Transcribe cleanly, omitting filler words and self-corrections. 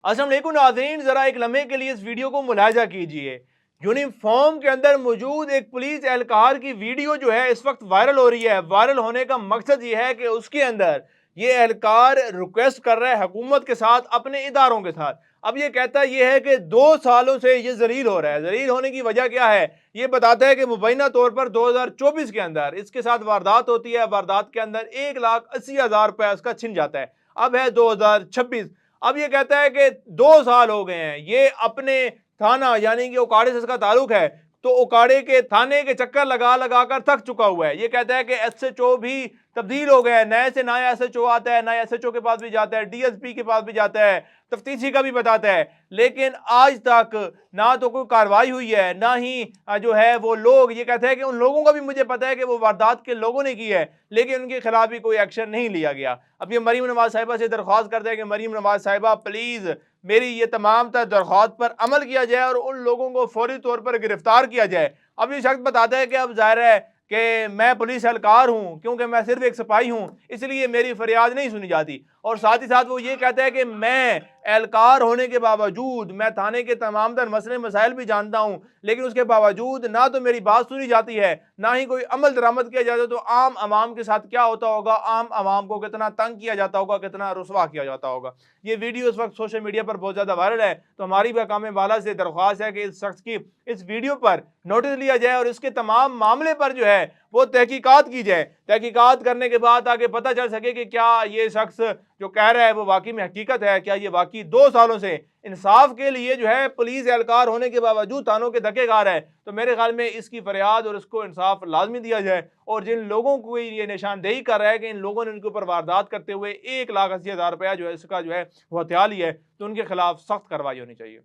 अस्सलाम वालेकुम नाज़रीन, जरा एक लम्हे के लिए इस वीडियो को मुलाहिजा कीजिए। यूनिफॉर्म के अंदर मौजूद एक पुलिस एहलकार की वीडियो जो है इस वक्त वायरल हो रही है। वायरल होने का मकसद ये है कि उसके अंदर ये एहलकार रिक्वेस्ट कर रहा है हुकूमत के साथ, अपने इदारों के साथ। अब ये कहता ये है कि 2 सालों से ये जलील हो रहा है। जलील होने की वजह क्या है? ये बताता है कि मुबैना तौर पर 2024 के अंदर इसके साथ वारदात होती है। वारदात के अंदर 1,80,000 रुपया उसका छिन जाता है। अब है 2026। अब ये कहता है कि 2 साल हो गए हैं, ये अपने थाना यानी कि उकाड़े से इसका ताल्लुक है, तो उकाड़े के थाने के चक्कर लगा लगा कर थक चुका हुआ है। ये कहता है कि एसएचओ भी तब्दील हो गया है, नए से नया एसएचओ आता है, नया एसएचओ के पास भी जाता है, डीएसपी के पास भी जाता है, तफ्तीशी का भी बताता है, लेकिन आज तक ना तो कोई कार्रवाई हुई है, ना ही जो है वो लोग, ये कहते हैं कि उन लोगों का भी मुझे पता है कि वो वारदात के लोगों ने की है, लेकिन उनके खिलाफ भी कोई एक्शन नहीं लिया गया। अब ये मरीम नवाज साहिबा से दरख्वास्त करते हैं कि मरीम नवाज साहिबा प्लीज मेरी ये तमाम दरख्वास्त पर अमल किया जाए और उन लोगों को फौरी तौर पर गिरफ्तार किया जाए। अब ये शख्स बताता है कि अब जाहिर है कि मैं पुलिस एहलकार हूं, क्योंकि मैं सिर्फ एक सिपाही हूं, इसलिए मेरी फरियाद नहीं सुनी जाती। और साथ ही साथ वो ये कहता है कि मैं एहलकार होने के बावजूद मैं थाने के तमाम तर मसले मसाइल भी जानता हूं, लेकिन उसके बावजूद ना तो मेरी बात सुनी जाती है, ना ही कोई अमल दरामद किया जाता है। तो आम आवाम के साथ क्या होता होगा, आम आवाम को कितना तंग किया जाता होगा, कितना रुसवा किया जाता होगा। ये वीडियो इस वक्त सोशल मीडिया पर बहुत ज्यादा वायरल है, तो हमारी महकामे वाला से दरख्वास्त है कि इस शख्स की इस वीडियो पर नोटिस लिया जाए और इसके तमाम मामले पर जो है वो तहकीकात की जाए। तहकीकात करने के बाद आगे पता चल सके कि क्या ये शख्स जो कह रहा है वो वाकई में हकीकत है, क्या ये वाकई 2 सालों से इंसाफ के लिए जो है पुलिस एहलकार होने के बावजूद थानों के धक्के खा रहा है। तो मेरे ख्याल में इसकी फरियाद और इसको इंसाफ लाजमी दिया जाए। और जिन लोगों को ये निशानदेही कर रहा है कि इन लोगों ने इनके ऊपर वारदात करते हुए 1,80,000 रुपया जो है इसका जो है वो हथिया लिया है, तो उनके खिलाफ सख्त कार्रवाई होनी चाहिए।